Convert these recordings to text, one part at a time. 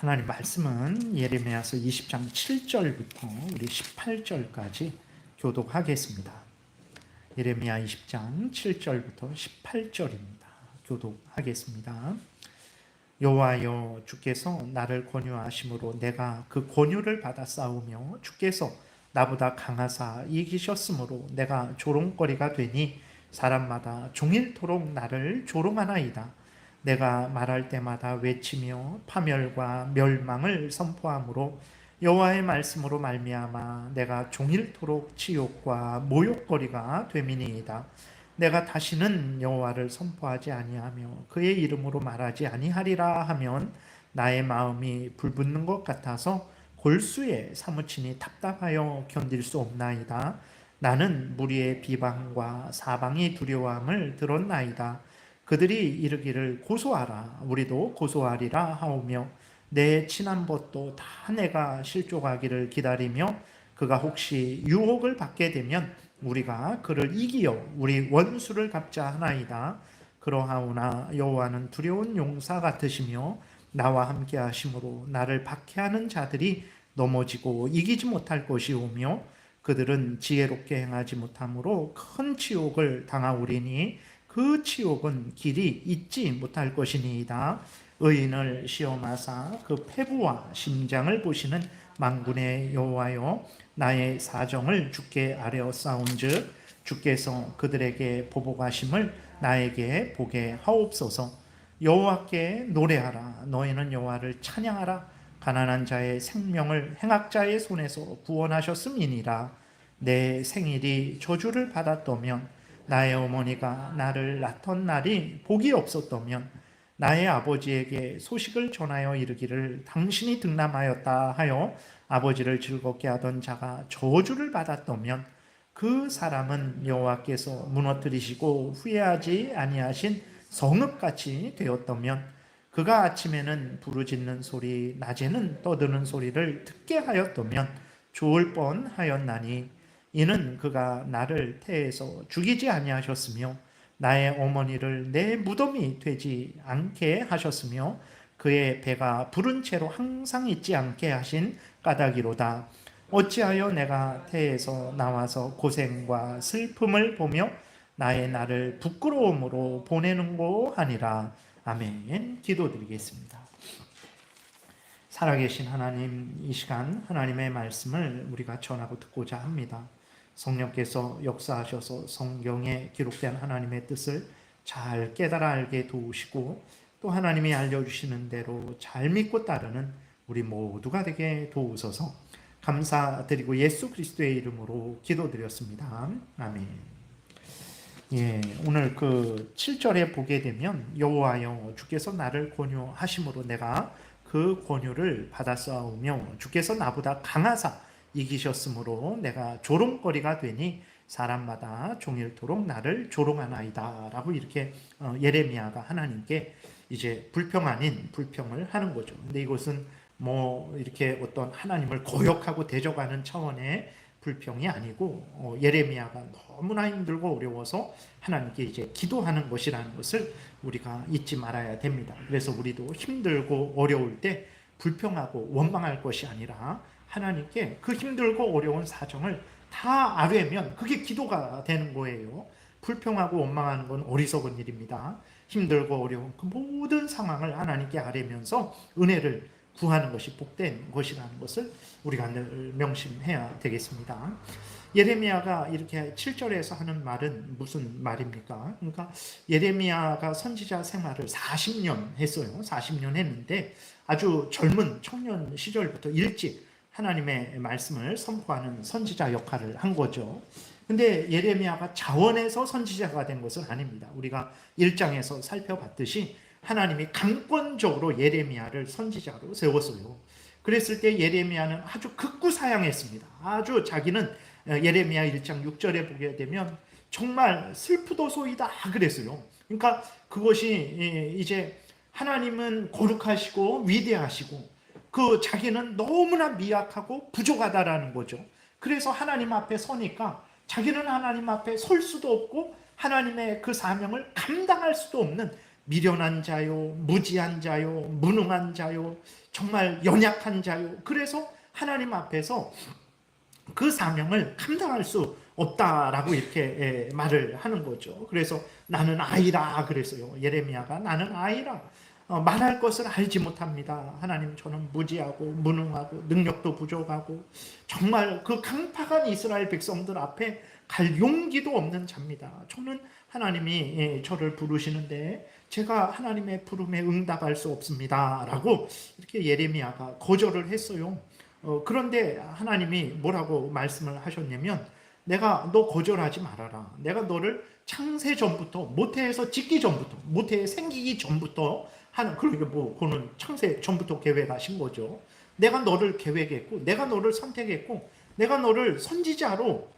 하나님 말씀은 예레미야서 20장 7절부터 우리 18절까지 교독하겠습니다. 예레미야 20장 7절부터 18절입니다. 교독하겠습니다. 여호와여, 주께서 나를 권유하심으로 내가 그 권유를 받아 싸우며 주께서 나보다 강하사 이기셨으므로 내가 조롱거리가 되니 사람마다 종일토록 나를 조롱하나이다. 내가 말할 때마다 외치며 파멸과 멸망을 선포하므로 여호와의 말씀으로 말미암아 내가 종일토록 치욕과 모욕거리가 됨이니이다. 내가 다시는 여호와를 선포하지 아니하며 그의 이름으로 말하지 아니하리라 하면 나의 마음이 불붙는 것 같아서 골수에 사무치니 답답하여 견딜 수 없나이다. 나는 무리의 비방과 사방이 두려움을 들었나이다. 그들이 이르기를 고소하라, 우리도 고소하리라 하오며 내 친한 벗도 다 내가 실족하기를 기다리며 그가 혹시 유혹을 받게 되면 우리가 그를 이기어 우리 원수를 갚자 하나이다. 그러하오나 여호와는 두려운 용사 같으시며 나와 함께 하심으로 나를 박해하는 자들이 넘어지고 이기지 못할 것이오며 그들은 지혜롭게 행하지 못하므로 큰 치욕을 당하오리니 그 치욕은 길이 잊지 못할 것이니이다. 의인을 시험하사 그 패부와 심장을 보시는 만군의 여호와여, 나의 사정을 주께 아뢰었사온즉 주께서 그들에게 보복하심을 나에게 보게 하옵소서. 여호와께 노래하라, 너희는 여호와를 찬양하라. 가난한 자의 생명을 행악자의 손에서 구원하셨음이니라. 내 생일이 저주를 받았다면, 나의 어머니가 나를 낳던 날이 복이 없었다면, 나의 아버지에게 소식을 전하여 이르기를 당신이 등남하였다 하여 아버지를 즐겁게 하던 자가 저주를 받았다면, 그 사람은 여호와께서 무너뜨리시고 후회하지 아니하신 성읍같이 되었다면, 그가 아침에는 부르짖는 소리, 낮에는 떠드는 소리를 듣게 하였다면 좋을 뻔하였나니, 이는 그가 나를 태에서 죽이지 아니하셨으며 나의 어머니를 내 무덤이 되지 않게 하셨으며 그의 배가 부른 채로 항상 있지 않게 하신 까닭이로다. 어찌하여 내가 태에서 나와서 고생과 슬픔을 보며 나의 날을 부끄러움으로 보내는고 하니라. 아멘. 기도드리겠습니다. 살아계신 하나님, 이 시간 하나님의 말씀을 우리가 전하고 듣고자 합니다. 성령께서 역사하셔서 성경에 기록된 하나님의 뜻을 잘 깨달아 알게 도우시고 또 하나님이 알려주시는 대로 잘 믿고 따르는 우리 모두가 되게 도우소서. 감사드리고 예수 그리스도의 이름으로 기도드렸습니다. 아멘. 오늘 그 7절에 보게 되면 여호와여, 주께서 나를 권유하심으로 내가 그 권유를 받았사오며 주께서 나보다 강하사 이기셨으므로 내가 조롱거리가 되니 사람마다 종일토록 나를 조롱하나이다 라고 이렇게 예레미야가 하나님께 이제 불평 아닌 불평을 하는 거죠. 근데 이것은 뭐 이렇게 어떤 하나님을 거역하고 대적하는 차원의 불평이 아니고 예레미야가 너무나 힘들고 어려워서 하나님께 이제 기도하는 것이라는 것을 우리가 잊지 말아야 됩니다. 그래서 우리도 힘들고 어려울 때 불평하고 원망할 것이 아니라 하나님께 그 힘들고 어려운 사정을 다 아뢰면 그게 기도가 되는 거예요. 불평하고 원망하는 건 어리석은 일입니다. 힘들고 어려운 그 모든 상황을 하나님께 아뢰면서 은혜를 구하는 것이 복된 것이라는 것을 우리가 늘 명심해야 되겠습니다. 예레미야가 이렇게 7절에서 하는 말은 무슨 말입니까? 그러니까 예레미야가 선지자 생활을 40년 했어요. 40년 했는데 아주 젊은 청년 시절부터 일찍 하나님의 말씀을 선포하는 선지자 역할을 한 거죠. 근데 예레미야가 자원해서 선지자가 된 것은 아닙니다. 우리가 1장에서 살펴봤듯이 하나님이 강권적으로 예레미야를 선지자로 세웠어요. 그랬을 때 예레미야는 아주 극구사양했습니다. 아주 자기는 예레미야 1장 6절에 보게 되면 정말 슬프도소이다 그랬어요. 그러니까 그것이 이제 하나님은 거룩하시고 위대하시고 그 자기는 너무나 미약하고 부족하다라는 거죠. 그래서 하나님 앞에 서니까 자기는 하나님 앞에 설 수도 없고 하나님의 그 사명을 감당할 수도 없는 미련한 자요, 무지한 자요, 무능한 자요, 정말 연약한 자요. 그래서 하나님 앞에서 그 사명을 감당할 수 없다라고 이렇게 말을 하는 거죠. 그래서 나는 아이라 그랬어요. 예레미야가 나는 아이라. 말할 것을 알지 못합니다. 하나님, 저는 무지하고 무능하고 능력도 부족하고 정말 그 강팍한 이스라엘 백성들 앞에 갈 용기도 없는 자입니다. 저는 하나님이 저를 부르시는데 제가 하나님의 부름에 응답할 수 없습니다 라고 이렇게 예레미야가 거절을 했어요. 그런데 하나님이 뭐라고 말씀을 하셨냐면, 내가 너 거절하지 말아라. 내가 너를 창세 전부터, 모태에서 짓기 전부터, 모태에 생기기 전부터 하는, 그러니까 뭐 그거는 창세 전부터 계획하신 거죠. 내가 너를 계획했고, 내가 너를 선택했고, 내가 너를 선지자로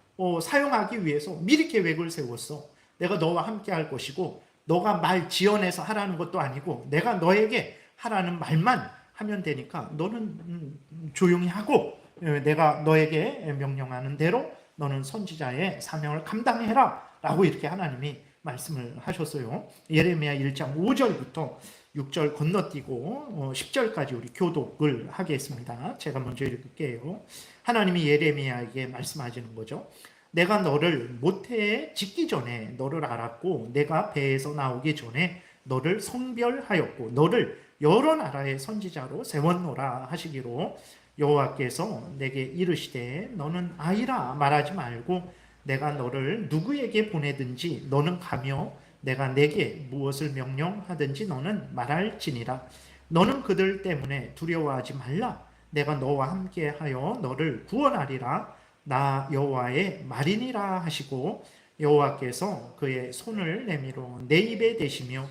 사용하기 위해서 미리 계획을 세웠어. 내가 너와 함께 할 것이고, 너가 말 지어내서 하라는 것도 아니고, 내가 너에게 하라는 말만 하면 되니까 너는 조용히 하고, 내가 너에게 명령하는 대로 너는 선지자의 사명을 감당해라 라고 이렇게 하나님이 말씀을 하셨어요. 예레미야 1장 5절부터 6절 건너뛰고 10절까지 우리 교독을 하겠습니다. 제가 먼저 읽을게요. 하나님이 예레미야에게 말씀하시는 거죠. 내가 너를 모태에 짓기 전에 너를 알았고, 내가 배에서 나오기 전에 너를 성별하였고, 너를 여러 나라의 선지자로 세웠노라 하시기로, 여호와께서 내게 이르시되 너는 아이라 말하지 말고 내가 너를 누구에게 보내든지 너는 가며 내가 내게 무엇을 명령하든지 너는 말할지니라. 너는 그들 때문에 두려워하지 말라. 내가 너와 함께하여 너를 구원하리라. 나 여호와의 말이니라 하시고, 여호와께서 그의 손을 내밀어 내 입에 대시며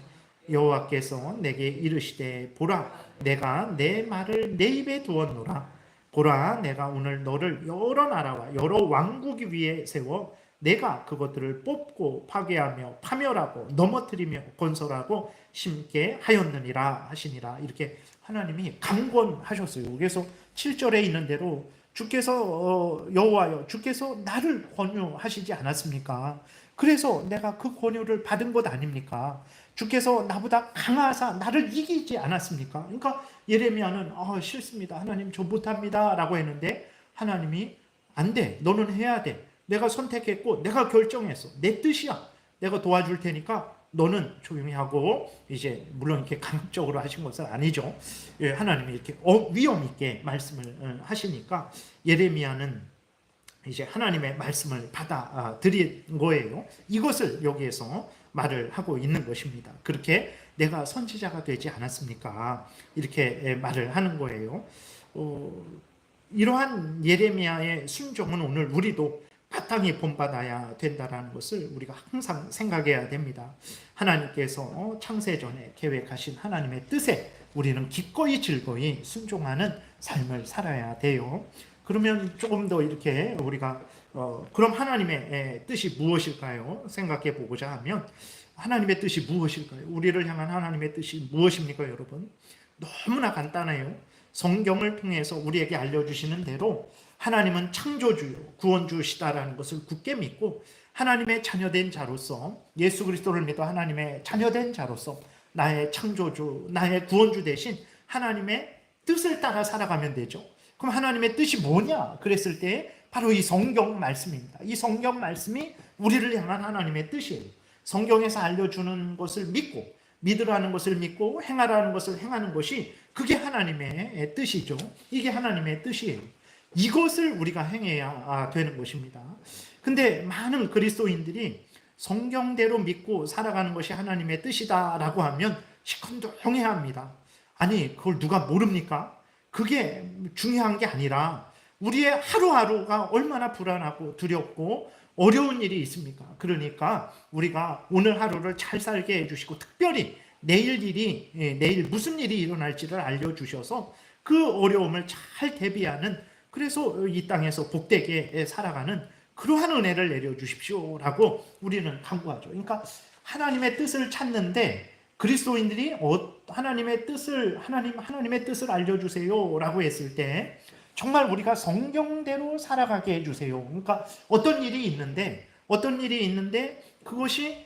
여호와께서 내게 이르시되 보라, 내가 내 말을 내 입에 두었노라. 보라, 내가 오늘 너를 여러 나라와 여러 왕국 위에 세워 내가 그것들을 뽑고 파괴하며 파멸하고 넘어뜨리며 건설하고 심게 하였느니라 하시니라. 이렇게 하나님이 강권하셨어요. 그래서 7절에 있는 대로 주께서 여호와여, 주께서 나를 권유하시지 않았습니까? 그래서 내가 그 권유를 받은 것 아닙니까? 주께서 나보다 강하사 나를 이기지 않았습니까? 그러니까 예레미야는 싫습니다. 하나님, 저 못합니다 라고 했는데 하나님이 안 돼. 너는 해야 돼. 내가 선택했고 내가 결정했어. 내 뜻이야. 내가 도와줄 테니까 너는 조용히 하고, 이제 물론 이렇게 강압적으로 하신 것은 아니죠. 하나님이 이렇게 위험 있게 말씀을 하시니까 예레미야는 이제 하나님의 말씀을 받아들인 거예요. 이것을 여기에서 말을 하고 있는 것입니다. 그렇게 내가 선지자가 되지 않았습니까? 이렇게 말을 하는 거예요. 이러한 예레미야의 순종은 오늘 우리도 바탕이 본받아야 된다는 것을 우리가 항상 생각해야 됩니다. 하나님께서 창세전에 계획하신 하나님의 뜻에 우리는 기꺼이 즐거이 순종하는 삶을 살아야 돼요. 그러면 조금 더 이렇게 우리가 그럼 하나님의 뜻이 무엇일까요? 생각해 보고자 하면, 하나님의 뜻이 무엇일까요? 우리를 향한 하나님의 뜻이 무엇입니까, 여러분? 너무나 간단해요. 성경을 통해서 우리에게 알려주시는 대로 하나님은 창조주요 구원주시다라는 것을 굳게 믿고, 하나님의 자녀된 자로서, 예수 그리스도를 믿어 하나님의 자녀된 자로서 나의 창조주, 나의 구원주 대신 하나님의 뜻을 따라 살아가면 되죠. 그럼 하나님의 뜻이 뭐냐? 그랬을 때 바로 이 성경 말씀입니다. 이 성경 말씀이 우리를 향한 하나님의 뜻이에요. 성경에서 알려주는 것을 믿고, 믿으라는 것을 믿고 행하라는 것을 행하는 것이, 그게 하나님의 뜻이죠. 이게 하나님의 뜻이에요. 이것을 우리가 행해야 되는 것입니다. 근데 많은 그리스도인들이 성경대로 믿고 살아가는 것이 하나님의 뜻이다라고 하면 시큰둥해합니다. 아니, 그걸 누가 모릅니까? 그게 중요한 게 아니라 우리의 하루하루가 얼마나 불안하고 두렵고 어려운 일이 있습니까? 그러니까 우리가 오늘 하루를 잘 살게 해주시고, 특별히 내일 무슨 일이 일어날지를 알려주셔서 그 어려움을 잘 대비하는, 그래서 이 땅에서 복되게 살아가는 그러한 은혜를 내려주십시오라고 우리는 간구하죠. 그러니까 하나님의 뜻을 찾는데, 그리스도인들이 하나님의 뜻을 알려주세요라고 했을 때 정말 우리가 성경대로 살아가게 해주세요. 그러니까 어떤 일이 있는데 그것이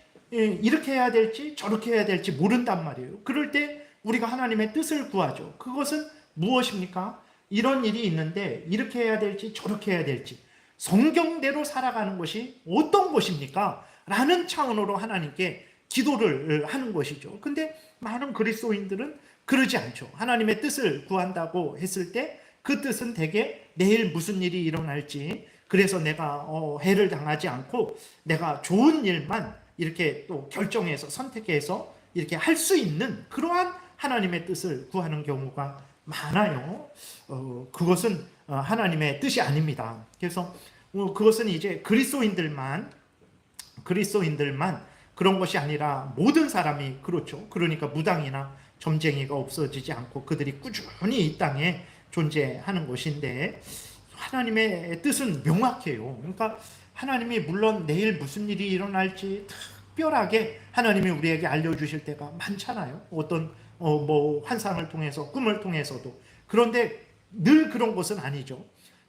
이렇게 해야 될지 저렇게 해야 될지 모른단 말이에요. 그럴 때 우리가 하나님의 뜻을 구하죠. 그것은 무엇입니까? 이런 일이 있는데 이렇게 해야 될지 저렇게 해야 될지 성경대로 살아가는 것이 어떤 것입니까? 라는 차원으로 하나님께 기도를 하는 것이죠. 근데 많은 그리스도인들은 그러지 않죠. 하나님의 뜻을 구한다고 했을 때 그 뜻은 대개 내일 무슨 일이 일어날지, 그래서 내가 해를 당하지 않고 내가 좋은 일만 이렇게 또 결정해서 선택해서 이렇게 할 수 있는 그러한 하나님의 뜻을 구하는 경우가 많아요. 그것은 하나님의 뜻이 아닙니다. 그래서 그것은 이제 그리스도인들만 그런 것이 아니라 모든 사람이 그렇죠. 그러니까 무당이나 점쟁이가 없어지지 않고 그들이 꾸준히 이 땅에 존재하는 것인데, 하나님의 뜻은 명확해요. 그러니까 하나님이 물론 내일 무슨 일이 일어날지 특별하게 하나님이 우리에게 알려주실 때가 많잖아요. 어떤 뭐 환상을 통해서, 꿈을 통해서도. 그런데 늘 그런 것은 아니죠.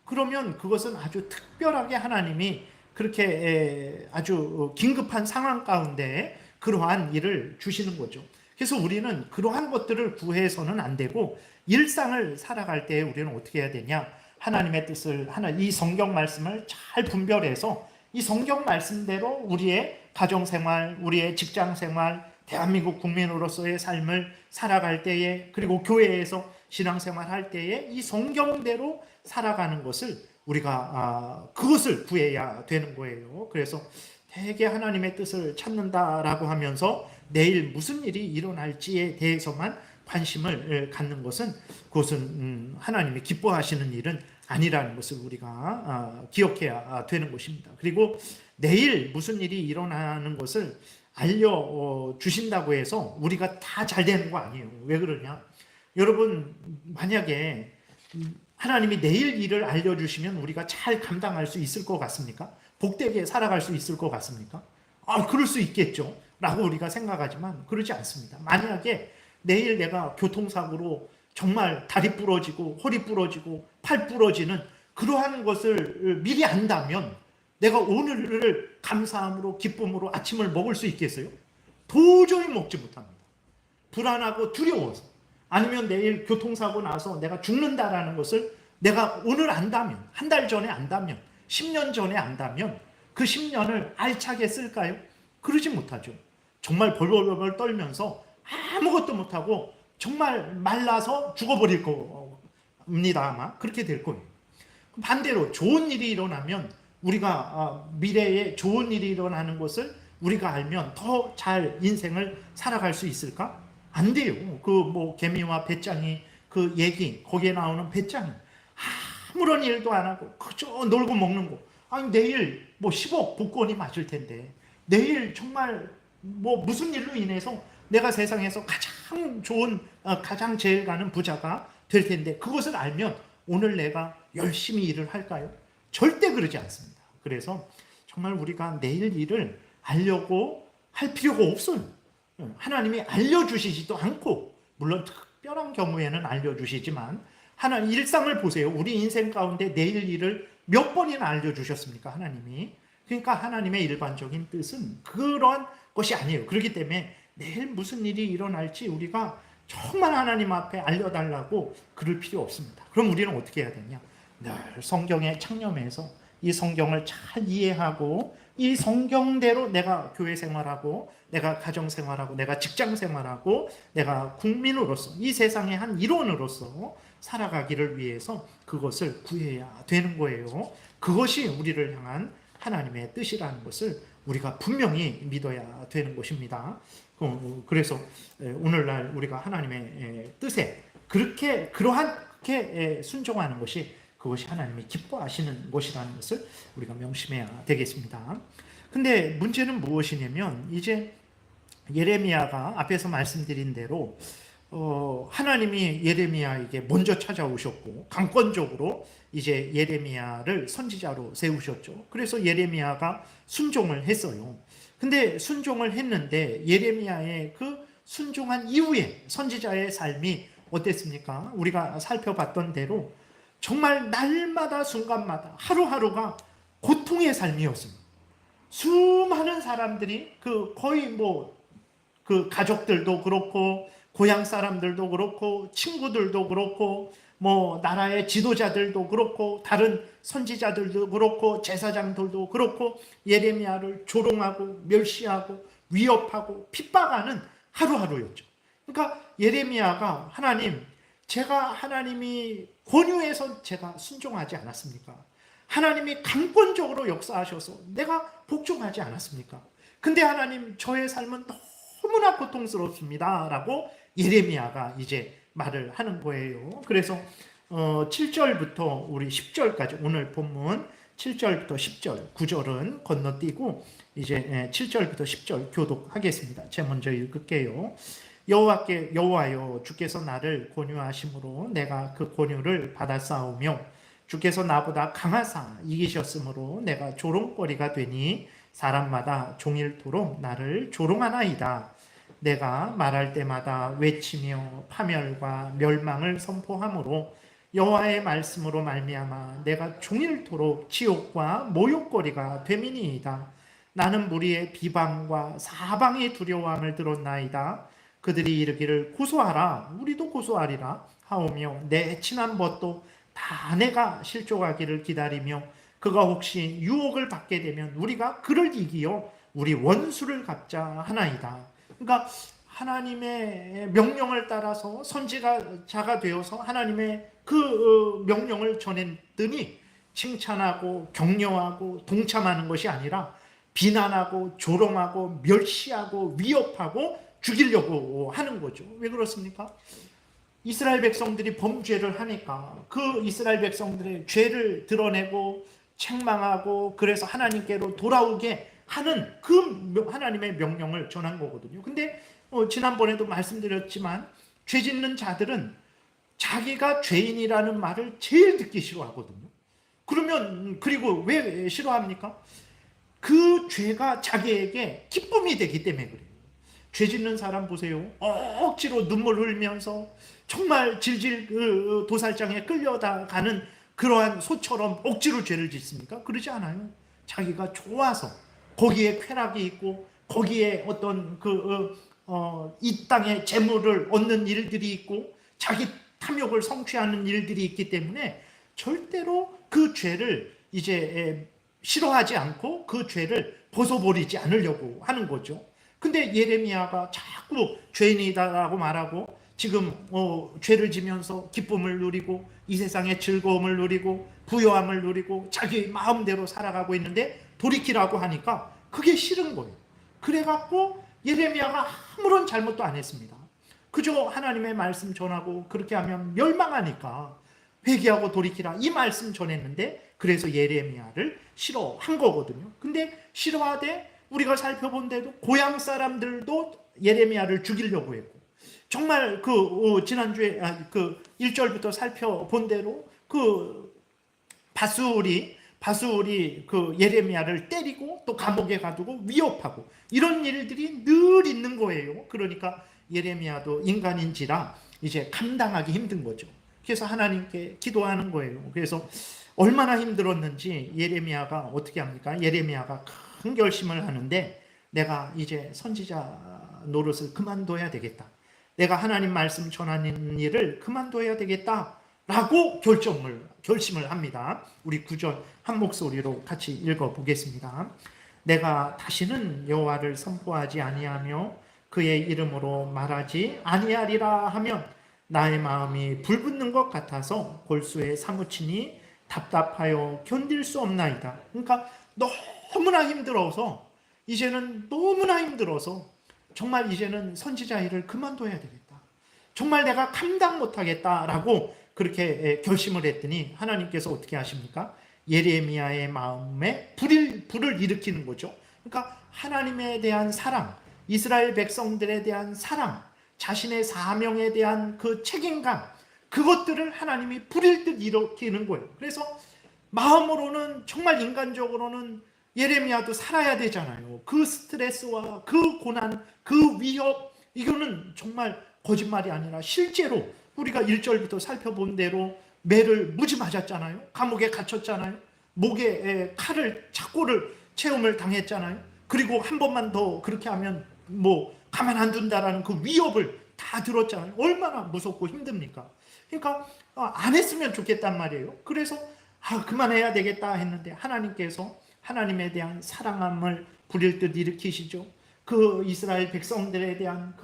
그러면 그것은 아주 특별하게 하나님이 그렇게 아주 긴급한 상황 가운데 그러한 일을 주시는 거죠. 그래서 우리는 그러한 것들을 구해서는 안 되고, 일상을 살아갈 때 우리는 어떻게 해야 되냐? 하나님의 뜻을, 이 성경 말씀을 잘 분별해서 이 성경 말씀대로 우리의 가정생활, 우리의 직장생활, 대한민국 국민으로서의 삶을 살아갈 때에, 그리고 교회에서 신앙생활 할 때에 이 성경대로 살아가는 것을 우리가 그것을 구해야 되는 거예요. 그래서 되게 하나님의 뜻을 찾는다라고 하면서 내일 무슨 일이 일어날지에 대해서만 관심을 갖는 것은, 그것은 하나님이 기뻐하시는 일은 아니라는 것을 우리가 기억해야 되는 것입니다. 그리고 내일 무슨 일이 일어나는 것을 알려주신다고 해서 우리가 다 잘 되는 거 아니에요. 왜 그러냐? 여러분, 만약에 하나님이 내일 일을 알려주시면 우리가 잘 감당할 수 있을 것 같습니까? 복되게 살아갈 수 있을 것 같습니까? 그럴 수 있겠죠 라고 우리가 생각하지만 그러지 않습니다. 만약에 내일 내가 교통사고로 정말 다리 부러지고 허리 부러지고 팔 부러지는 그러한 것을 미리 안다면 내가 오늘을 감사함으로 기쁨으로 아침을 먹을 수 있겠어요? 도저히 먹지 못합니다. 불안하고 두려워서. 아니면 내일 교통사고 나서 내가 죽는다라는 것을 내가 오늘 안다면, 한 달 전에 안다면, 10년 전에 안다면 그 10년을 알차게 쓸까요? 그러지 못하죠. 정말 벌벌벌 떨면서 아무것도 못하고 정말 말라서 죽어버릴 겁니다. 아마 그렇게 될 거예요. 반대로 좋은 일이 일어나면, 우리가 미래에 좋은 일이 일어나는 것을 우리가 알면 더 잘 인생을 살아갈 수 있을까? 안 돼요. 그 뭐 개미와 배짱이 그 얘기, 거기에 나오는 배짱이 아무런 일도 안 하고 그저 놀고 먹는 거. 아니 내일 뭐 10억 복권이 맞을 텐데, 내일 정말 뭐 무슨 일로 인해서 내가 세상에서 가장 좋은, 가장 제일 가는 부자가 될 텐데, 그것을 알면 오늘 내가 열심히 일을 할까요? 절대 그러지 않습니다. 그래서 정말 우리가 내일 일을 알려고 할 필요가 없어요. 하나님이 알려주시지도 않고, 물론 특별한 경우에는 알려주시지만, 하나님 일상을 보세요. 우리 인생 가운데 내일 일을 몇 번이나 알려주셨습니까? 하나님이. 그러니까 하나님의 일반적인 뜻은 그런 것이 아니에요. 그렇기 때문에 내일 무슨 일이 일어날지 우리가 정말 하나님 앞에 알려달라고 그럴 필요 없습니다. 그럼 우리는 어떻게 해야 되냐? 늘 성경에 창념해서 이 성경을 잘 이해하고, 이 성경대로 내가 교회 생활하고, 내가 가정 생활하고, 내가 직장 생활하고, 내가 국민으로서, 이 세상의 한 일원으로서 살아가기를 위해서 그것을 구해야 되는 거예요. 그것이 우리를 향한 하나님의 뜻이라는 것을 우리가 분명히 믿어야 되는 것입니다. 그래서 오늘날 우리가 하나님의 뜻에 그러하게 순종하는 것이, 그것이 하나님이 기뻐하시는 것이라는 것을 우리가 명심해야 되겠습니다. 근데 문제는 무엇이냐면, 이제 예레미야가 앞에서 말씀드린 대로 하나님이 예레미야에게 먼저 찾아오셨고 강권적으로 이제 예레미야를 선지자로 세우셨죠. 그래서 예레미야가 순종을 했어요. 근데 순종을 했는데 예레미야의 그 순종한 이후에 선지자의 삶이 어땠습니까? 우리가 살펴봤던 대로 정말 날마다 순간마다 하루하루가 고통의 삶이었습니다. 수많은 사람들이 거의 그 가족들도 그렇고 고향 사람들도 그렇고 친구들도 그렇고 나라의 지도자들도 그렇고 다른 선지자들도 그렇고 제사장들도 그렇고 예레미야를 조롱하고 멸시하고 위협하고 핍박하는 하루하루였죠. 그러니까 예레미야가 제가 하나님이 권유해서 제가 순종하지 않았습니까? 하나님이 강권적으로 역사하셔서 내가 복종하지 않았습니까? 근데 하나님, 저의 삶은 너무나 고통스럽습니다 라고 예레미야가 이제 말을 하는 거예요. 그래서 7절부터 우리 10절까지, 오늘 본문 7절부터 10절, 9절은 건너뛰고 이제 7절부터 10절 교독하겠습니다. 제가 먼저 읽을게요. 여호와여, 주께서 나를 권유하심으로 내가 그 권유를 받아싸우며 주께서 나보다 강하사 이기셨으므로 내가 조롱거리가 되니 사람마다 종일토록 나를 조롱하나이다. 내가 말할 때마다 외치며 파멸과 멸망을 선포하므로 여호와의 말씀으로 말미암아 내가 종일토록 지옥과 모욕거리가 됨이니이다. 나는 무리의 비방과 사방의 두려워함을 들었나이다. 그들이 이르기를 고소하라, 우리도 고소하리라 하오며 내 친한 벗도 다 내가 실족하기를 기다리며 그가 혹시 유혹을 받게 되면 우리가 그를 이기어 우리 원수를 갚자 하나이다. 그러니까 하나님의 명령을 따라서 선지자가 되어서 하나님의 그 명령을 전했더니 칭찬하고 격려하고 동참하는 것이 아니라 비난하고 조롱하고 멸시하고 위협하고 죽이려고 하는 거죠. 왜 그렇습니까? 이스라엘 백성들이 범죄를 하니까 그 이스라엘 백성들의 죄를 드러내고 책망하고 그래서 하나님께로 돌아오게 하는 그 하나님의 명령을 전한 거거든요. 근데 지난번에도 말씀드렸지만 죄 짓는 자들은 자기가 죄인이라는 말을 제일 듣기 싫어하거든요. 그리고 왜 싫어합니까? 그 죄가 자기에게 기쁨이 되기 때문에 그래요. 죄 짓는 사람 보세요. 억지로 눈물 흘리면서 정말 질질 도살장에 끌려다가는 그러한 소처럼 억지로 죄를 짓습니까? 그러지 않아요. 자기가 좋아서 거기에 쾌락이 있고 거기에 어떤 이 땅의 재물을 얻는 일들이 있고 자기 탐욕을 성취하는 일들이 있기 때문에 절대로 그 죄를 이제 싫어하지 않고 그 죄를 벗어버리지 않으려고 하는 거죠. 근데 예레미야가 자꾸 죄인이다라고 말하고 지금 죄를 지면서 기쁨을 누리고 이 세상의 즐거움을 누리고 부요함을 누리고 자기 마음대로 살아가고 있는데 돌이키라고 하니까 그게 싫은 거예요. 그래갖고 예레미야가 아무런 잘못도 안 했습니다. 그저 하나님의 말씀 전하고 그렇게 하면 멸망하니까 회개하고 돌이키라 이 말씀 전했는데 그래서 예레미야를 싫어한 거거든요. 근데 싫어하되 우리가 살펴본 데도 고향 사람들도 예레미야를 죽이려고 했고 정말 지난주에 1절부터 살펴본 대로 바수울이 예레미야를 때리고 또 감옥에 가두고 위협하고 이런 일들이 늘 있는 거예요. 그러니까 예레미야도 인간인지라 이제 감당하기 힘든 거죠. 그래서 하나님께 기도하는 거예요. 그래서 얼마나 힘들었는지 예레미야가 어떻게 합니까? 예레미야가 큰 결심을 하는데 내가 이제 선지자 노릇을 그만둬야 되겠다. 내가 하나님 말씀 전하는 일을 그만둬야 되겠다. 라고 결심을 합니다. 우리 9절 한 목소리로 같이 읽어보겠습니다. 내가 다시는 여호와를 선포하지 아니하며 그의 이름으로 말하지 아니하리라 하면 나의 마음이 불붙는 것 같아서 골수에 사무치니 답답하여 견딜 수 없나이다. 그러니까 너무나 힘들어서 정말 이제는 선지자 일을 그만둬야 되겠다. 정말 내가 감당 못하겠다라고 그렇게 결심을 했더니 하나님께서 어떻게 하십니까? 예레미야의 마음에 불을 일으키는 거죠. 그러니까 하나님에 대한 사랑, 이스라엘 백성들에 대한 사랑, 자신의 사명에 대한 그 책임감, 그것들을 하나님이 불일 듯 일으키는 거예요. 그래서 마음으로는 정말 인간적으로는 예레미야도 살아야 되잖아요. 그 스트레스와 그 고난, 그 위협, 이거는 정말 거짓말이 아니라 실제로 우리가 1절부터 살펴본 대로 매를 무지 맞았잖아요. 감옥에 갇혔잖아요. 목에 칼을, 착고를 체험을 당했잖아요. 그리고 한 번만 더 그렇게 하면 뭐 가만 안 둔다라는 그 위협을 다 들었잖아요. 얼마나 무섭고 힘듭니까? 그러니까 안 했으면 좋겠단 말이에요. 그래서 그만해야 되겠다 했는데 하나님께서 하나님에 대한 사랑함을 부릴 듯 일으키시죠. 그 이스라엘 백성들에 대한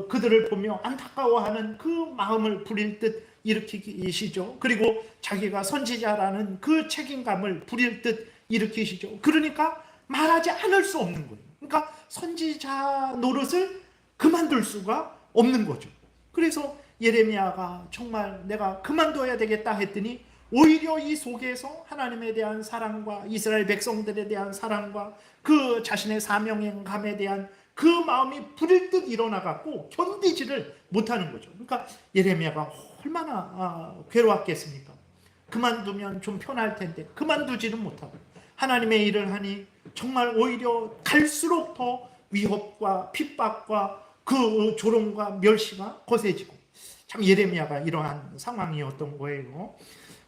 그들을 보며 안타까워하는 그 마음을 부릴 듯 일으키시죠. 그리고 자기가 선지자라는 그 책임감을 부릴 듯 일으키시죠. 그러니까 말하지 않을 수 없는 거예요. 그러니까 선지자 노릇을 그만둘 수가 없는 거죠. 그래서 예레미야가 정말 내가 그만둬야 되겠다 했더니 오히려 이 속에서 하나님에 대한 사랑과 이스라엘 백성들에 대한 사랑과 그 자신의 사명감에 대한 그 마음이 불일 듯 일어나갖고 견디지를 못하는 거죠. 그러니까 예레미야가 얼마나 괴로웠겠습니까? 그만두면 좀 편할 텐데 그만두지는 못하고 하나님의 일을 하니 정말 오히려 갈수록 더 위협과 핍박과 그 조롱과 멸시가 거세지고, 참 예레미야가 이러한 상황이었던 거예요.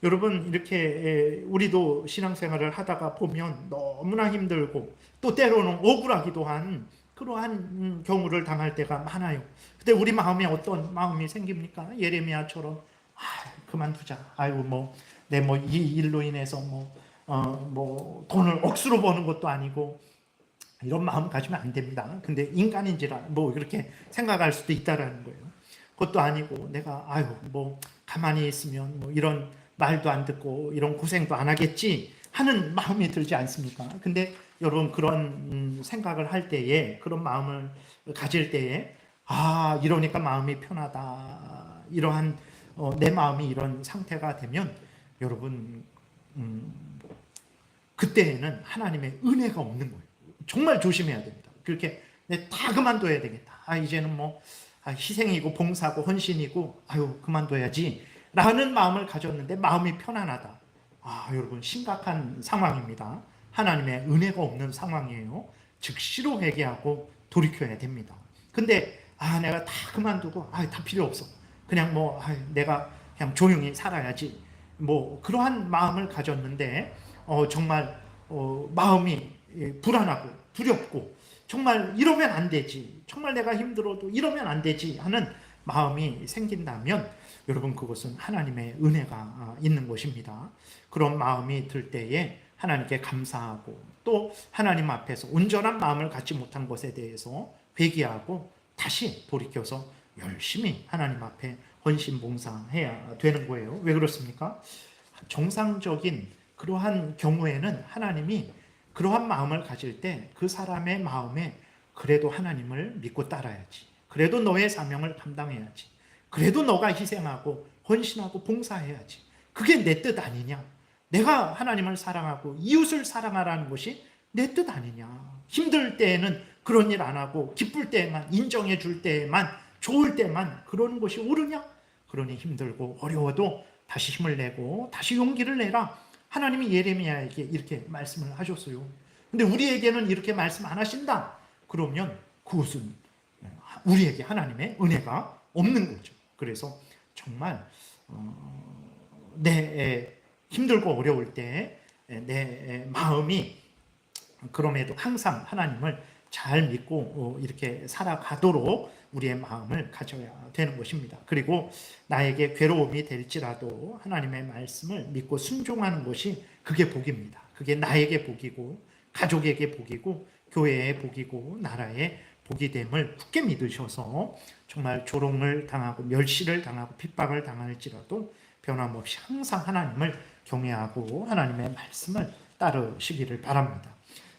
여러분, 이렇게 우리도 신앙생활을 하다가 보면 너무나 힘들고 또 때로는 억울하기도 한 그러한 경우를 당할 때가 많아요. 그때 우리 마음에 어떤 마음이 생깁니까? 예레미야처럼 그만두자. 내 이 일로 인해서 돈을 억수로 버는 것도 아니고 이런 마음 가지면 안 됩니다. 근데 인간인지라 그렇게 생각할 수도 있다라는 거예요. 그것도 아니고 내가 가만히 있으면 이런 말도 안 듣고 이런 고생도 안 하겠지 하는 마음이 들지 않습니까? 근데 여러분, 그런 생각을 할 때에, 그런 마음을 가질 때에 이러니까 마음이 편하다, 이러한 내 마음이 이런 상태가 되면 여러분, 그때에는 하나님의 은혜가 없는 거예요. 정말 조심해야 됩니다. 그렇게 다 그만둬야 되겠다. 이제는 희생이고 봉사고 헌신이고 그만둬야지 라는 마음을 가졌는데 마음이 편안하다. 여러분, 심각한 상황입니다. 하나님의 은혜가 없는 상황이에요. 즉시로 회개하고 돌이켜야 됩니다. 근데 내가 다 그만두고 다 필요 없어. 그냥 내가 그냥 조용히 살아야지. 그러한 마음을 가졌는데 정말 마음이 불안하고 두렵고 정말 이러면 안 되지, 정말 내가 힘들어도 이러면 안 되지 하는 마음이 생긴다면 여러분, 그것은 하나님의 은혜가 있는 것입니다. 그런 마음이 들 때에 하나님께 감사하고 또 하나님 앞에서 온전한 마음을 갖지 못한 것에 대해서 회개하고 다시 돌이켜서 열심히 하나님 앞에 헌신 봉사해야 되는 거예요. 왜 그렇습니까? 정상적인 그러한 경우에는 하나님이 그러한 마음을 가질 때 그 사람의 마음에 그래도 하나님을 믿고 따라야지, 그래도 너의 사명을 감당해야지, 그래도 너가 희생하고 헌신하고 봉사해야지, 그게 내 뜻 아니냐, 내가 하나님을 사랑하고 이웃을 사랑하라는 것이 내 뜻 아니냐, 힘들 때에는 그런 일 안 하고 기쁠 때에만, 인정해 줄 때에만, 좋을 때만 그러는 것이 옳으냐? 그러니 힘들고 어려워도 다시 힘을 내고 다시 용기를 내라. 하나님이 예레미야에게 이렇게 말씀을 하셨어요. 근데 우리에게는 이렇게 말씀 안 하신다. 그러면 그것은 우리에게 하나님의 은혜가 없는 거죠. 그래서 정말 내 힘들고 어려울 때 내 마음이 그럼에도 항상 하나님을 잘 믿고 이렇게 살아가도록 우리의 마음을 가져야 되는 것입니다. 그리고 나에게 괴로움이 될지라도 하나님의 말씀을 믿고 순종하는 것이 그게 복입니다. 그게 나에게 복이고 가족에게 복이고 교회의 복이고 나라의 복이 됨을 굳게 믿으셔서 정말 조롱을 당하고 멸시를 당하고 핍박을 당할지라도 변함없이 항상 하나님을 경외하고 하나님의 말씀을 따르시기를 바랍니다.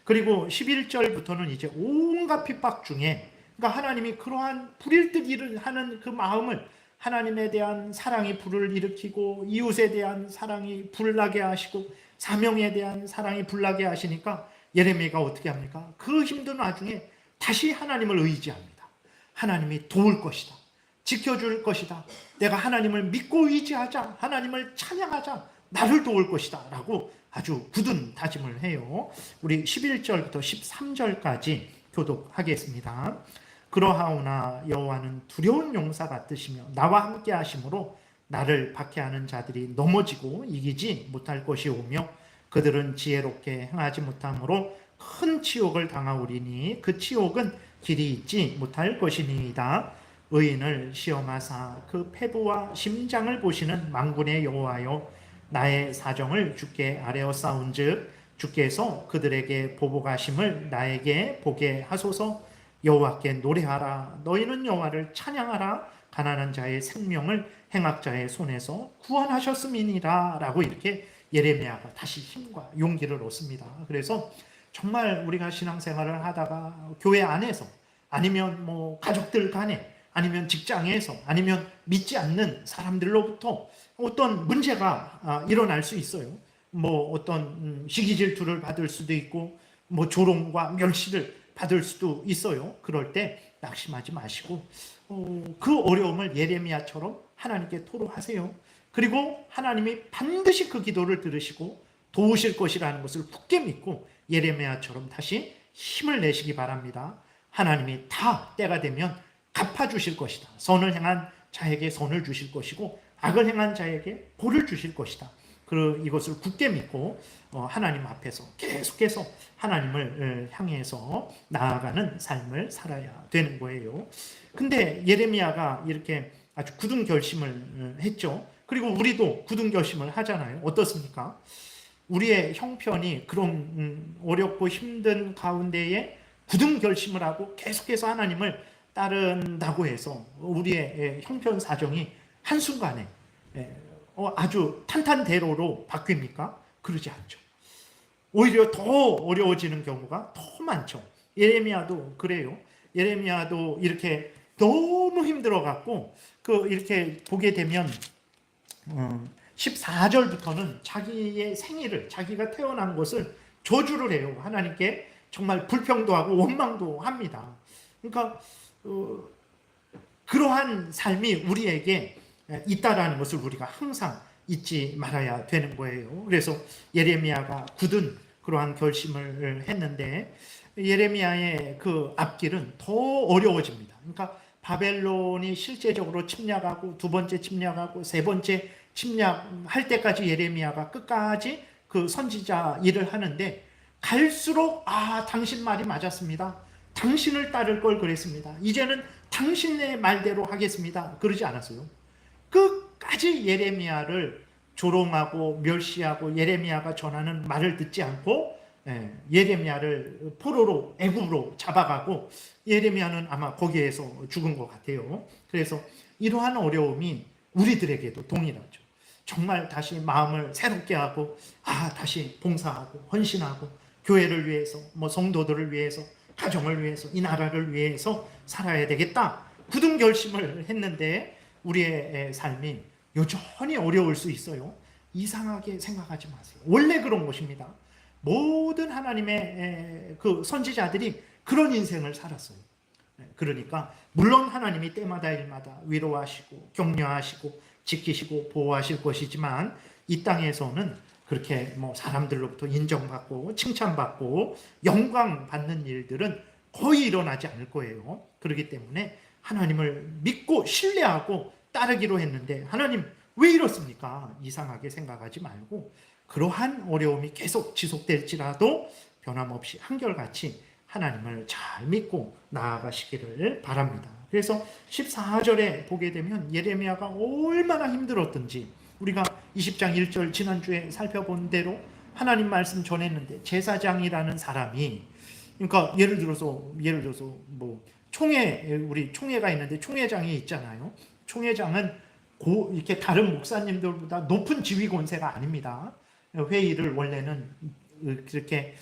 그리고 11절부터는 이제 온갖 핍박 중에, 그러니까 하나님이 그러한 불일 듯 일을 하는 그 마음을, 하나님에 대한 사랑이 불을 일으키고 이웃에 대한 사랑이 불나게 하시고 사명에 대한 사랑이 불나게 하시니까 예레미야가 어떻게 합니까? 그 힘든 와중에 다시 하나님을 의지합니다. 하나님이 도울 것이다, 지켜줄 것이다, 내가 하나님을 믿고 의지하자, 하나님을 찬양하자, 나를 도울 것이다 라고 아주 굳은 다짐을 해요. 우리 11절부터 13절까지 교독하겠습니다. 그러하오나 여호와는 두려운 용사 같으시며 나와 함께 하심으로 나를 박해하는 자들이 넘어지고 이기지 못할 것이오며 그들은 지혜롭게 행하지 못함으로 큰 치욕을 당하오리니 그 치욕은 길이 있지 못할 것이니이다. 의인을 시험하사 그 패부와 심장을 보시는 만군의 여호와여, 나의 사정을 주께 아뢰었사온즉 주께서 그들에게 보복하심을 나에게 보게 하소서. 여호와께 노래하라. 너희는 여호와를 찬양하라. 가난한 자의 생명을 행악자의 손에서 구원하셨음이니라. 라고 이렇게 예레미야가 다시 힘과 용기를 얻습니다. 그래서 정말 우리가 신앙생활을 하다가 교회 안에서 아니면 뭐 가족들 간에 아니면 직장에서 아니면 믿지 않는 사람들로부터 어떤 문제가 일어날 수 있어요. 뭐 어떤 시기 질투를 받을 수도 있고 뭐 조롱과 멸시를 받을 수도 있어요. 그럴 때 낙심하지 마시고 그 어려움을 예레미야처럼 하나님께 토로하세요. 그리고 하나님이 반드시 그 기도를 들으시고 도우실 것이라는 것을 굳게 믿고 예레미야처럼 다시 힘을 내시기 바랍니다. 하나님이 다 때가 되면 갚아주실 것이다. 선을 행한 자에게 선을 주실 것이고 악을 행한 자에게 벌을 주실 것이다. 이것을 굳게 믿고 하나님 앞에서 계속해서 하나님을 향해서 나아가는 삶을 살아야 되는 거예요. 근데 예레미야가 이렇게 아주 굳은 결심을 했죠. 그리고 우리도 굳은 결심을 하잖아요. 어떻습니까? 우리의 형편이 그런 어렵고 힘든 가운데에 굳은 결심을 하고 계속해서 하나님을 따른다고 해서 우리의 형편 사정이 한순간에 아주 탄탄대로로 바뀝니까? 그러지 않죠. 오히려 더 어려워지는 경우가 더 많죠. 예레미야도 그래요. 예레미야도 이렇게 너무 힘들어갖고 이렇게 보게 되면 14절부터는 자기의 생일을, 자기가 태어난 것을 저주를 해요. 하나님께 정말 불평도 하고 원망도 합니다. 그러니까 그러한 삶이 우리에게 있다라는 것을 우리가 항상 잊지 말아야 되는 거예요. 그래서 예레미야가 굳은 그러한 결심을 했는데 예레미야의 그 앞길은 더 어려워집니다. 그러니까 바벨론이 실제적으로 침략하고 두 번째 침략하고 세 번째 침략할 때까지 예레미야가 끝까지 그 선지자 일을 하는데 갈수록 당신 말이 맞았습니다. 당신을 따를 걸 그랬습니다. 이제는 당신의 말대로 하겠습니다. 그러지 않았어요. 끝까지 예레미야를 조롱하고 멸시하고 예레미야가 전하는 말을 듣지 않고 예레미야를 포로로 애굽으로 잡아가고 예레미야는 아마 거기에서 죽은 것 같아요. 그래서 이러한 어려움이 우리들에게도 동일하죠. 정말 다시 마음을 새롭게 하고 다시 봉사하고 헌신하고 교회를 위해서 뭐 성도들을 위해서 가정을 위해서 이 나라를 위해서 살아야 되겠다. 굳은 결심을 했는데 우리의 삶이 여전히 어려울 수 있어요. 이상하게 생각하지 마세요. 원래 그런 것입니다. 모든 하나님의 그 선지자들이 그런 인생을 살았어요. 그러니까 물론 하나님이 때마다 일마다 위로하시고 격려하시고 지키시고 보호하실 것이지만 이 땅에서는 그렇게 뭐 사람들로부터 인정받고 칭찬받고 영광 받는 일들은 거의 일어나지 않을 거예요. 그렇기 때문에 하나님을 믿고 신뢰하고 따르기로 했는데 하나님 왜 이렇습니까? 이상하게 생각하지 말고 그러한 어려움이 계속 지속될지라도 변함없이 한결같이 하나님을 잘 믿고 나아가시기를 바랍니다. 그래서 14절에 보게 되면 예레미야가 얼마나 힘들었던지 우리가 20장 1절 지난주에 살펴본 대로 하나님 말씀 전했는데 제사장이라는 사람이 그러니까 예를 들어서 뭐 우리 총회가 있는데 총회장이 있잖아요. 총회장은 이렇게 다른 목사님들보다 높은 지휘 권세가 아닙니다. 회의를 원래는 그렇게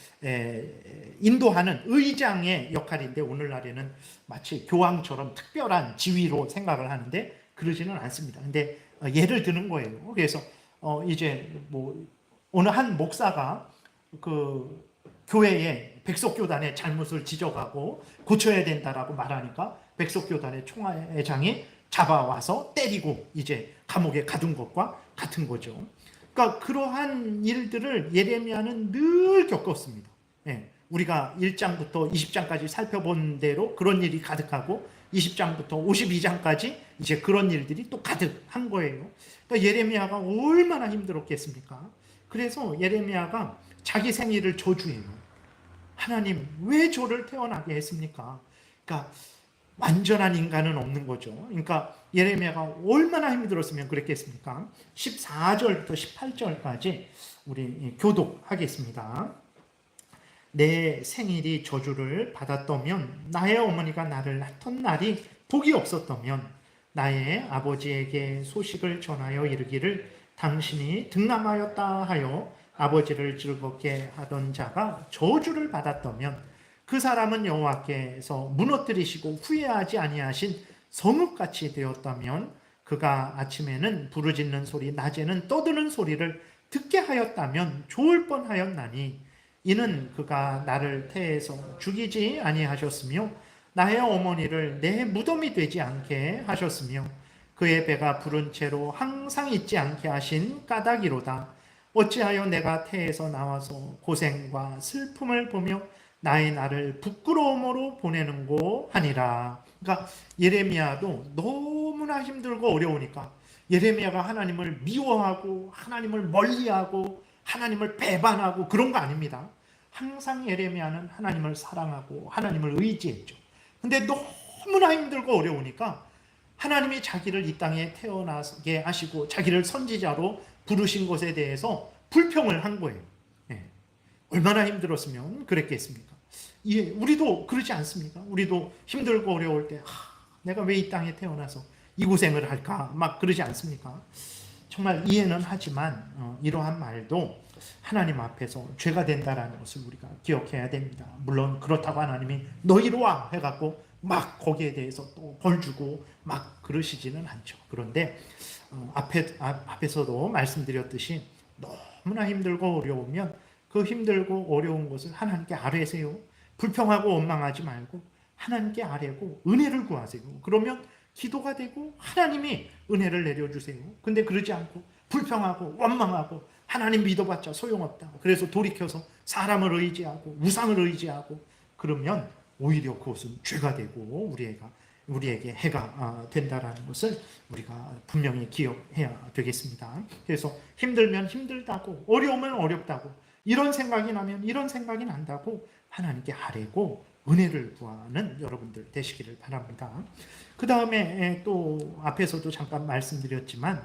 인도하는 의장의 역할인데 오늘날에는 마치 교황처럼 특별한 지위로 생각을 하는데 그러지는 않습니다. 근데 예를 드는 거예요. 그래서 이제 뭐 어느 한 목사가 그 교회에 백석교단의 잘못을 지적하고 고쳐야 된다라고 말하니까 백석교단의 총회장이 잡아와서 때리고 이제 감옥에 가둔 것과 같은 거죠. 그러니까 그러한 일들을 예레미야는 늘 겪었습니다. 우리가 1장부터 20장까지 살펴본 대로 그런 일이 가득하고 20장부터 52장까지 이제 그런 일들이 또 가득한 거예요. 그러니까 예레미야가 얼마나 힘들었겠습니까? 그래서 예레미야가 자기 생일을 저주해요. 하나님 왜 저를 태어나게 했습니까? 그러니까 완전한 인간은 없는 거죠. 그러니까 예레미야가 얼마나 힘들었으면 그랬겠습니까? 14절부터 18절까지 우리 교독하겠습니다. 내 생일이 저주를 받았다면, 나의 어머니가 나를 낳던 날이 복이 없었다면, 나의 아버지에게 소식을 전하여 이르기를 당신이 등남하였다 하여 아버지를 즐겁게 하던 자가 저주를 받았다면, 그 사람은 여호와께서 무너뜨리시고 후회하지 아니하신 성읍같이 되었다면, 그가 아침에는 부르짖는 소리, 낮에는 떠드는 소리를 듣게 하였다면 좋을 뻔하였나니, 이는 그가 나를 태에서 죽이지 아니하셨으며 나의 어머니를 내 무덤이 되지 않게 하셨으며 그의 배가 부른 채로 항상 있지 않게 하신 까닭이로다. 어찌하여 내가 태에서 나와서 고생과 슬픔을 보며 나의 나를 부끄러움으로 보내는고 하니라. 그러니까 예레미야도 너무나 힘들고 어려우니까 예레미야가 하나님을 미워하고 하나님을 멀리하고 하나님을 배반하고 그런 거 아닙니다. 항상 예레미야는 하나님을 사랑하고 하나님을 의지했죠. 근데 너무나 힘들고 어려우니까 하나님이 자기를 이 땅에 태어나게 하시고 자기를 선지자로 부르신 것에 대해서 불평을 한 거예요. 네. 얼마나 힘들었으면 그랬겠습니까? 예, 우리도 그러지 않습니까? 우리도 힘들고 어려울 때 내가 왜 이 땅에 태어나서 이 고생을 할까? 막 그러지 않습니까? 정말 이해는 하지만 이러한 말도 하나님 앞에서 죄가 된다라는 것을 우리가 기억해야 됩니다. 물론 그렇다고 하나님이 너 이리 와 해갖고 막 거기에 대해서 또 벌 주고 막 그러시지는 않죠. 그런데 앞에서도 말씀드렸듯이 너무나 힘들고 어려우면 그 힘들고 어려운 것을 하나님께 아뢰세요. 불평하고 원망하지 말고 하나님께 아뢰고 은혜를 구하세요. 그러면 기도가 되고 하나님이 은혜를 내려주세요. 근데 그러지 않고 불평하고 원망하고 하나님 믿어봤자 소용없다. 그래서 돌이켜서 사람을 의지하고 우상을 의지하고 그러면 오히려 그것은 죄가 되고 우리에게 해가 된다라는 것을 우리가 분명히 기억해야 되겠습니다. 그래서 힘들면 힘들다고, 어려우면 어렵다고, 이런 생각이 나면 이런 생각이 난다고 하나님께 아뢰고 은혜를 구하는 여러분들 되시기를 바랍니다. 그 다음에 또 앞에서도 잠깐 말씀드렸지만,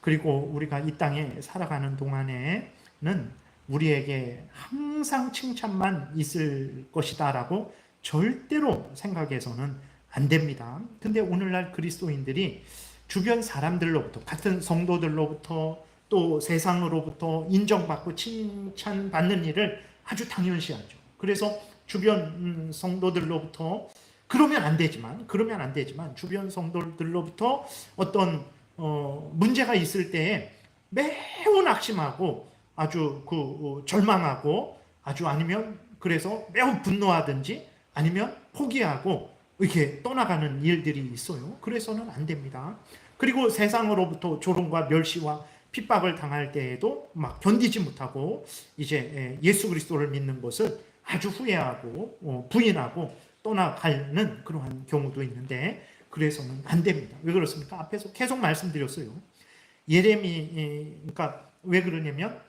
그리고 우리가 이 땅에 살아가는 동안에는 우리에게 항상 칭찬만 있을 것이다라고 절대로 생각해서는 안 됩니다. 근데 오늘날 그리스도인들이 주변 사람들로부터, 같은 성도들로부터 또 세상으로부터 인정받고 칭찬받는 일을 아주 당연시하죠. 그래서 주변 성도들로부터 그러면 안 되지만 주변 성도들로부터 어떤 문제가 있을 때에 매우 낙심하고 아주 절망하고 아주 아니면 그래서 매우 분노하든지 아니면 포기하고 이렇게 떠나가는 일들이 있어요. 그래서는 안 됩니다. 그리고 세상으로부터 조롱과 멸시와 핍박을 당할 때에도 막 견디지 못하고 이제 예수 그리스도를 믿는 것을 아주 후회하고 부인하고 떠나가는 그러한 경우도 있는데 그래서는 안 됩니다. 왜 그렇습니까? 앞에서 계속 말씀드렸어요. 그러니까 왜 그러냐면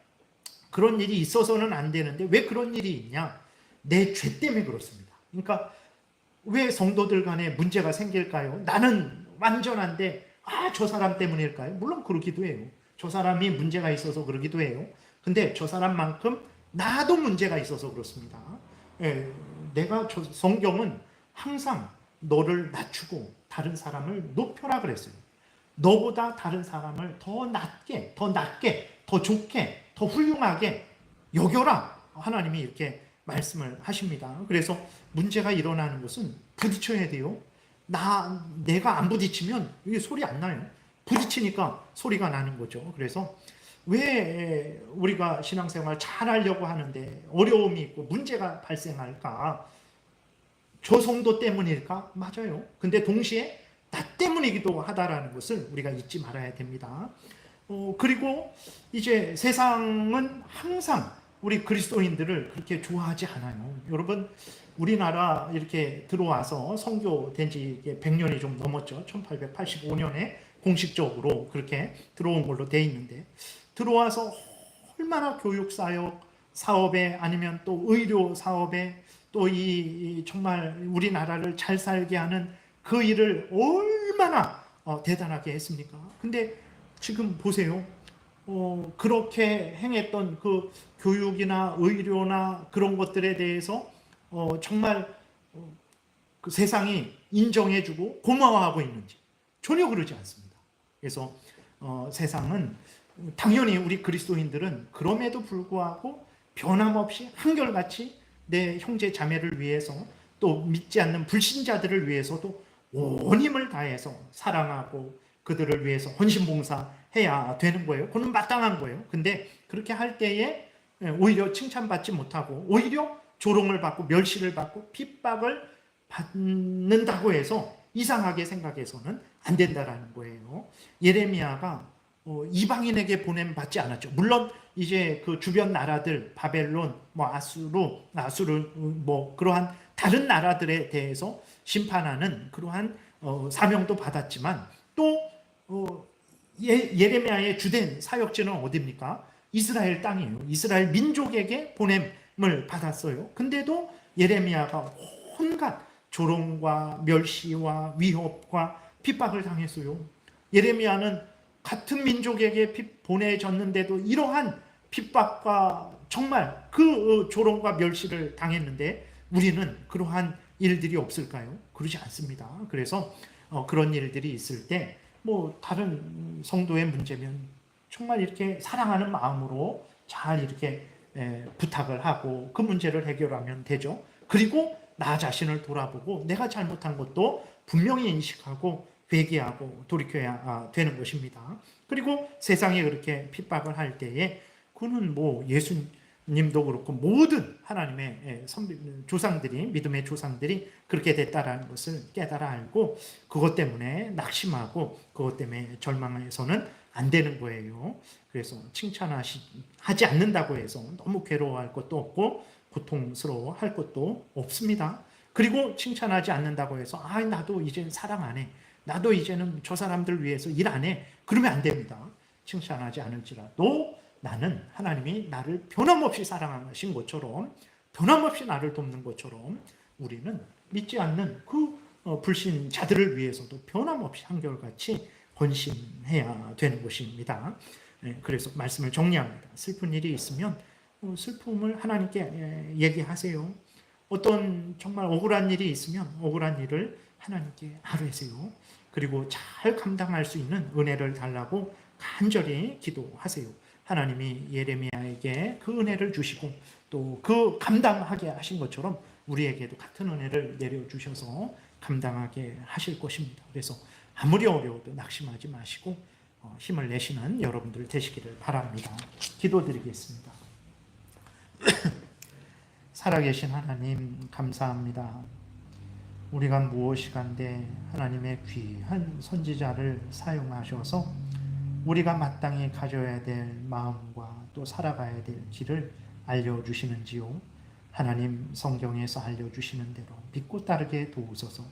그런 일이 있어서는 안 되는데 왜 그런 일이 있냐? 내 죄 때문에 그렇습니다. 그러니까 왜 성도들 간에 문제가 생길까요? 나는 완전한데 저 사람 때문일까요? 물론 그러기도 해요. 저 사람이 문제가 있어서 그러기도 해요. 근데 저 사람만큼 나도 문제가 있어서 그렇습니다. 성경은 항상 너를 낮추고 다른 사람을 높여라 그랬어요. 너보다 다른 사람을 더 낮게, 더 좋게, 더 훌륭하게 여겨라. 하나님이 이렇게 말씀을 하십니다. 그래서 문제가 일어나는 것은 부딪혀야 돼요. 내가 안 부딪히면 이게 소리 안 나요. 부딪히니까 소리가 나는 거죠. 그래서 왜 우리가 신앙생활 잘 하려고 하는데 어려움이 있고 문제가 발생할까? 저 성도 때문일까? 맞아요. 근데 동시에 나 때문이기도 하다라는 것을 우리가 잊지 말아야 됩니다. 그리고 이제 세상은 항상 우리 그리스도인들을 그렇게 좋아하지 않아요. 여러분, 우리나라 이렇게 들어와서 선교된 지 100년이 좀 넘었죠. 1885년에 공식적으로 그렇게 들어온 걸로 돼 있는데 들어와서 얼마나 교육 사업에 아니면 또 의료 사업에 또 이 정말 우리나라를 잘 살게 하는 그 일을 얼마나 대단하게 했습니까? 근데 지금 보세요. 그렇게 행했던 그 교육이나 의료나 그런 것들에 대해서 정말 그 세상이 인정해주고 고마워하고 있는지 전혀 그러지 않습니다. 그래서 세상은 당연히 우리 그리스도인들은 그럼에도 불구하고 변함없이 한결같이 내 형제 자매를 위해서 또 믿지 않는 불신자들을 위해서도 온 힘을 다해서 사랑하고 그들을 위해서 헌신봉사해야 되는 거예요. 그건 마땅한 거예요. 근데 그렇게 할 때에 오히려 칭찬받지 못하고 오히려 조롱을 받고 멸시를 받고 핍박을 받는다고 해서 이상하게 생각해서는 안 된다라는 거예요. 예레미야가 이방인에게 보냄받지 않았죠. 물론 이제 그 주변 나라들 바벨론, 뭐 아수르 뭐 그러한 다른 나라들에 대해서 심판하는 그러한 사명도 받았지만 또 예레미야의 주된 사역지는 어디입니까? 이스라엘 땅이에요. 이스라엘 민족에게 보냄을 받았어요. 근데도 예레미야가 온갖 조롱과 멸시와 위협과 핍박을 당했어요. 예레미야는 같은 민족에게 보내졌는데도 이러한 핍박과 정말 그 조롱과 멸시를 당했는데 우리는 그러한 일들이 없을까요? 그러지 않습니다. 그래서 그런 일들이 있을 때 뭐 다른 성도의 문제면 정말 이렇게 사랑하는 마음으로 잘 이렇게 부탁을 하고 그 문제를 해결하면 되죠. 그리고 나 자신을 돌아보고 내가 잘못한 것도 분명히 인식하고 회개하고 돌이켜야 되는 것입니다. 그리고 세상에 그렇게 핍박을 할 때에 그는 뭐 예수님도 그렇고 모든 하나님의 조상들이 믿음의 조상들이 그렇게 됐다라는 것을 깨달아 알고 그것 때문에 낙심하고 그것 때문에 절망해서는 안 되는 거예요. 그래서 칭찬하지 않는다고 해서 너무 괴로워할 것도 없고 고통스러워할 것도 없습니다. 그리고 칭찬하지 않는다고 해서 나도 이제 사랑 안 해. 나도 이제는 저 사람들 위해서 일 안 해. 그러면 안 됩니다. 칭찬하지 않을지라도 나는 하나님이 나를 변함없이 사랑하신 것처럼 변함없이 나를 돕는 것처럼 우리는 믿지 않는 그 불신자들을 위해서도 변함없이 한결같이 헌신해야 되는 것입니다. 그래서 말씀을 정리합니다. 슬픈 일이 있으면 슬픔을 하나님께 얘기하세요. 어떤 정말 억울한 일이 있으면 억울한 일을 하나님께 아뢰세요. 그리고 잘 감당할 수 있는 은혜를 달라고 간절히 기도하세요. 하나님이 예레미야에게 그 은혜를 주시고 또 그 감당하게 하신 것처럼 우리에게도 같은 은혜를 내려주셔서 감당하게 하실 것입니다. 그래서 아무리 어려워도 낙심하지 마시고 힘을 내시는 여러분들 되시기를 바랍니다. 기도드리겠습니다. 살아계신 하나님 감사합니다. 우리가 무엇이간데 하나님의 귀한 선지자를 사용하셔서 우리가 마땅히 가져야 될 마음과 또 살아가야 될 길을 알려주시는지요. 하나님 성경에서 알려주시는 대로 믿고 따르게 도우소서.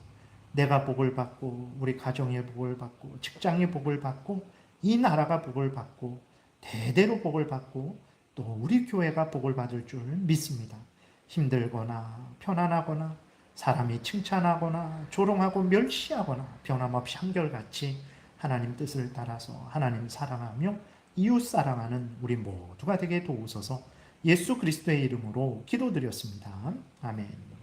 내가 복을 받고 우리 가정의 복을 받고 직장의 복을 받고 이 나라가 복을 받고 대대로 복을 받고 또 우리 교회가 복을 받을 줄 믿습니다. 힘들거나 편안하거나 사람이 칭찬하거나 조롱하고 멸시하거나 변함없이 한결같이 하나님 뜻을 따라서 하나님 사랑하며 이웃 사랑하는 우리 모두가 되게 도우소서. 예수 그리스도의 이름으로 기도드렸습니다. 아멘.